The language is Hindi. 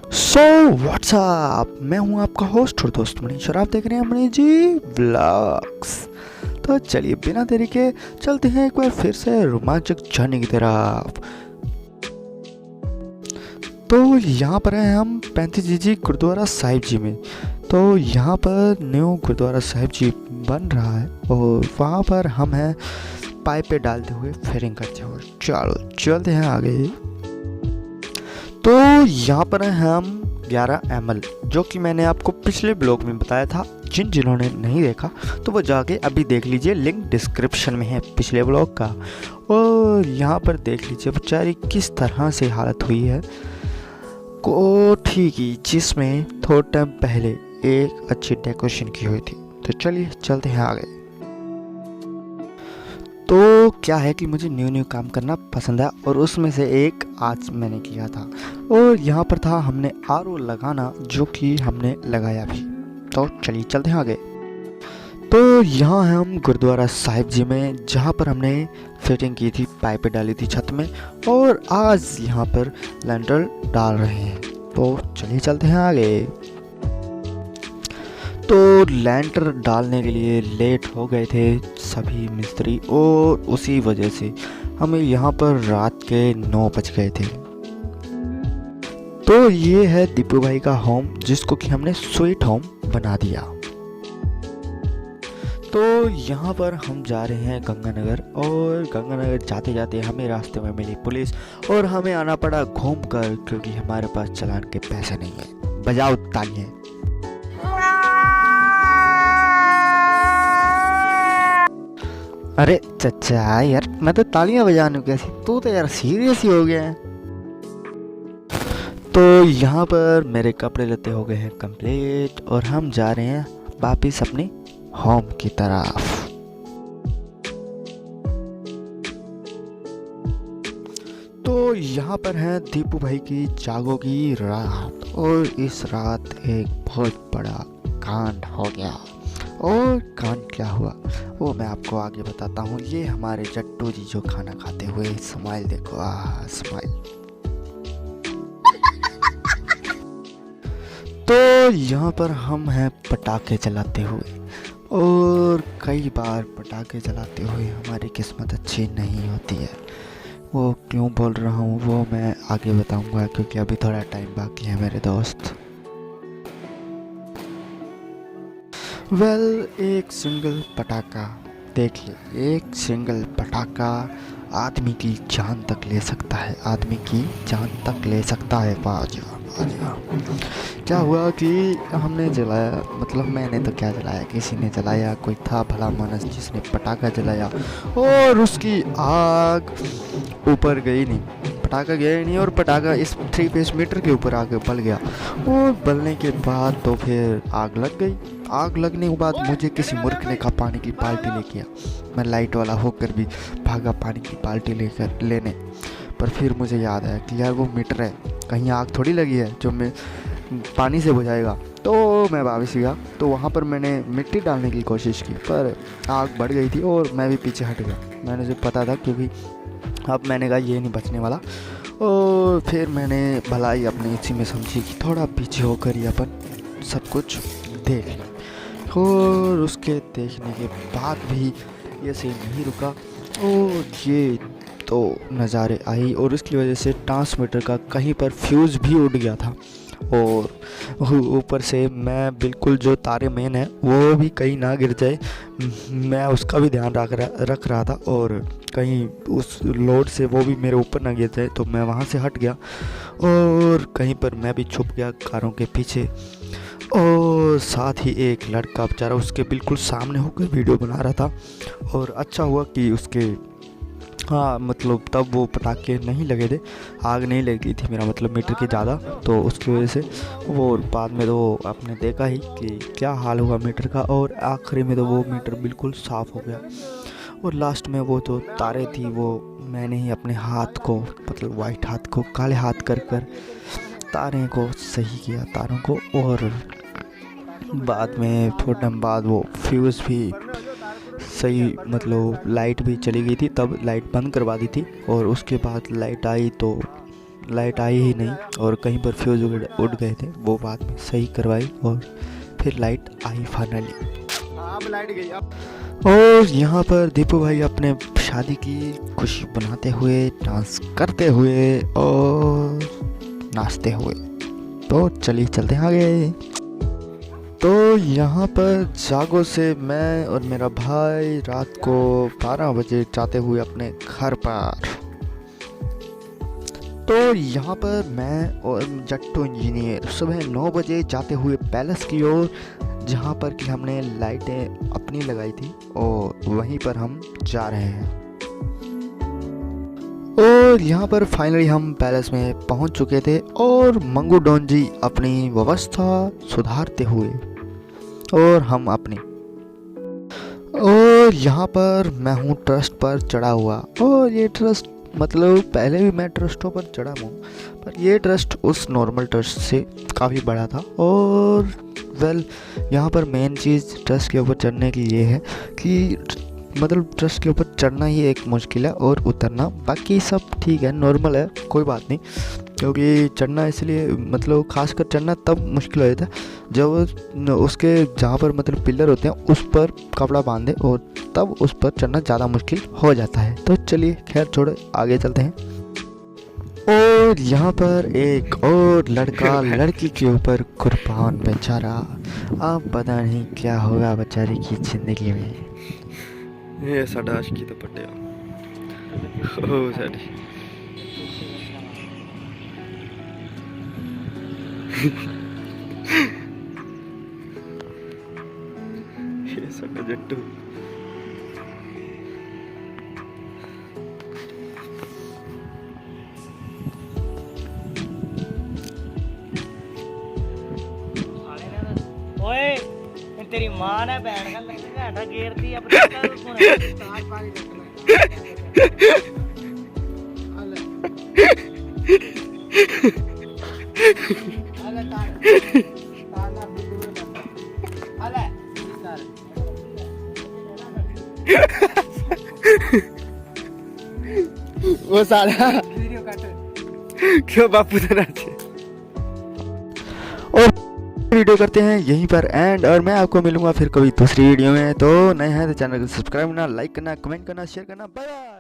सो व्हाट्सअप, मैं हूं आपका होस्ट और दोस्त मनीष और आप देख रहे हैं मनीष जी व्लॉग्स। तो चलिए बिना देरी के चलते हैं एक बार फिर से रोमांचक जर्नी की तरफ। तो यहाँ पर हैं हम 35 जी गुरुद्वारा साहिब जी में। तो यहाँ पर न्यू गुरुद्वारा साहिब जी बन रहा है और वहाँ पर हम हैं पाइप पे डालते हुए फेरिंग करते हुए। चलो चलते हैं आगे। तो यहाँ पर हैं हम 11 ml, जो कि मैंने आपको पिछले ब्लॉग में बताया था। जिन्होंने नहीं देखा तो वो जाके अभी देख लीजिए, लिंक डिस्क्रिप्शन में है पिछले ब्लॉग का। और यहाँ पर देख लीजिए बेचारी किस तरह से हालत हुई है कोठी की, जिसमें थोड़ा टाइम पहले एक अच्छी डेकोरेशन की हुई थी। तो चलिए चलते हैं आगे। तो क्या है कि मुझे न्यू काम करना पसंद है और उसमें से एक आज मैंने किया था और यहाँ पर था हमने आरओ लगाना, जो कि हमने लगाया भी। तो चलिए चलते हैं आगे। तो यहाँ है हम गुरुद्वारा साहिब जी में, जहाँ पर हमने फिटिंग की थी, पाइपें डाली थी छत में और आज यहाँ पर लेंटर डाल रहे हैं। तो चलिए चलते हैं आगे। तो लेंटर डालने के लिए लेट हो गए थे सभी मिस्त्री और उसी वजह से हमें यहाँ पर रात के 9 बज गए थे। तो ये है दीपू भाई का होम, जिसको कि हमने स्वीट होम बना दिया। तो यहाँ पर हम जा रहे हैं गंगानगर और गंगानगर जाते जाते हमें रास्ते में मिली पुलिस और हमें आना पड़ा घूम कर, क्योंकि हमारे पास चालान के पैसे नहीं है। बजाओ तालियां। अरे चचा यार, मैं तो तालियां बजाने कैसी, तू तो यार सीरियस ही हो गया है। तो यहाँ पर मेरे कपड़े लत्ते हो गए हैं कंप्लीट और हम जा रहे हैं वापिस अपने होम की तरफ। तो यहाँ पर है दीपू भाई की जागो की रात और इस रात एक बहुत बड़ा कांड हो गया। और कांड क्या हुआ वो मैं आपको आगे बताता हूँ। ये हमारे जट्टू जी जो खाना खाते हुए स्माइल देखो, स्माइल। तो यहाँ पर हम हैं पटाखे चलाते हुए और कई बार पटाखे चलाते हुए हमारी किस्मत अच्छी नहीं होती है। वो क्यों बोल रहा हूँ वो मैं आगे बताऊँगा, क्योंकि अभी थोड़ा टाइम बाकी है मेरे दोस्त। एक सिंगल पटाखा, देखिए एक सिंगल पटाखा आदमी की जान तक ले सकता है, आदमी की जान तक ले सकता है। क्या हुआ कि हमने जलाया, मतलब मैंने तो क्या जलाया, किसी ने जलाया, कोई था भला मानस जिसने पटाखा जलाया और उसकी आग ऊपर गई नहीं, पटाखा गया ही नहीं और पटाखा इस 3 फेस मीटर के ऊपर आगे बल गया। और बलने के बाद तो फिर आग लग गई। आग लगने के बाद मुझे किसी मूर्ख ने कहा पानी की बाल्टी लेके आ। मैं लाइट वाला होकर भी भागा पानी की बाल्टी लेकर लेने, पर फिर मुझे याद आया कि यार वो मीटर है, कहीं आग थोड़ी लगी है जो मैं पानी से बुझाएगा। तो मैं वापस गया, तो वहाँ पर मैंने मिट्टी डालने की कोशिश की, पर आग बढ़ गई थी और मैं भी पीछे हट गया। मैंने जो पता था, क्योंकि अब मैंने कहा ये नहीं बचने वाला। और फिर मैंने भलाई अपने इसी में समझी कि थोड़ा पीछे होकर ही अपन सब कुछ देख लें। और उसके देखने के बाद भी ये सही नहीं रुका और ये तो नज़ारे आई और इसकी वजह से ट्रांसमीटर का कहीं पर फ्यूज़ भी उड़ गया था और ऊपर से मैं बिल्कुल जो तारे मेन है वो भी कहीं ना गिर जाए, मैं उसका भी ध्यान रख रहा था और कहीं उस लोड से वो भी मेरे ऊपर ना गिर जाए। तो मैं वहाँ से हट गया और कहीं पर मैं भी छुप गया कारों के पीछे। और साथ ही एक लड़का बेचारा उसके बिल्कुल सामने होकर वीडियो बना रहा था और अच्छा हुआ कि उसके मतलब तब वो पटाखे नहीं लगे थे, आग नहीं लगी थी, मेरा मतलब मीटर की ज़्यादा, तो उसकी वजह से वो बाद में तो आपने देखा ही कि क्या हाल हुआ मीटर का। और आखिरी में तो वो मीटर बिल्कुल साफ़ हो गया और लास्ट में वो जो तारे थी वो मैंने ही अपने हाथ को, मतलब वाइट हाथ को काले हाथ कर तारे को सही किया, तारों को। और बाद में थोड़ा टाइम बाद वो फ्यूज़ भी सही, मतलब लाइट भी चली गई थी, तब लाइट बंद करवा दी थी और उसके बाद लाइट आई तो लाइट आई ही नहीं और कहीं पर फ्यूज उड़ गए थे, वो बाद में सही करवाई और फिर लाइट आई फाइनली। अब लाइट गई। और यहाँ पर दीपू भाई अपने शादी की खुशी मनाते हुए, डांस करते हुए और नाचते हुए। तो चलिए चलते हैं आगे। तो यहाँ पर जागो से मैं और मेरा भाई रात को 12 बजे जाते हुए अपने घर पर। तो यहाँ पर मैं और जट्टू इंजीनियर सुबह 9 बजे जाते हुए पैलेस की ओर, जहाँ पर कि हमने लाइटें अपनी लगाई थी और वहीं पर हम जा रहे हैं। और यहाँ पर फाइनली हम पैलेस में पहुँच चुके थे और मंगू डॉन जी अपनी व्यवस्था सुधारते हुए और हम अपनी। और यहाँ पर मैं हूँ ट्रस्ट पर चढ़ा हुआ, और ये ट्रस्ट मतलब पहले भी मैं ट्रस्टों पर चढ़ा हूँ, पर ये ट्रस्ट उस नॉर्मल ट्रस्ट से काफ़ी बड़ा था। और यहाँ पर मेन चीज़ ट्रस्ट के ऊपर चढ़ने की ये है कि मतलब ट्रस्ट के ऊपर चढ़ना ही एक मुश्किल है और उतरना बाकी सब ठीक है, नॉर्मल है, कोई बात नहीं। क्योंकि चढ़ना इसलिए मतलब खासकर चढ़ना तब मुश्किल हो जाता है जब उसके जहाँ पर मतलब पिलर होते हैं उस पर कपड़ा बांधे, और तब उस पर चढ़ना ज़्यादा मुश्किल हो जाता है। तो चलिए खैर छोड़ो, आगे चलते हैं। और यहाँ पर एक और लड़का लड़की के ऊपर कुर्बान बेचारा। अब पता नहीं क्या होगा बेचारी की जिंदगी में। ये साडा आशिकी तो पट्टिया ओ साडी ये साडा जट्टू। ओए तेरी मां ने बैठ कर लग घंटा घेरती अपने घर फोन ताज पानी अले ताना बिल्लू अले वो साला वीडियो काट क्यों बापू तो नाचे। और वीडियो करते हैं यहीं पर एंड, और मैं आपको मिलूंगा फिर कभी दूसरी वीडियो में। तो नए हैं तो चैनल को सब्सक्राइब करना, लाइक करना, कमेंट करना, शेयर करना। Bye bye.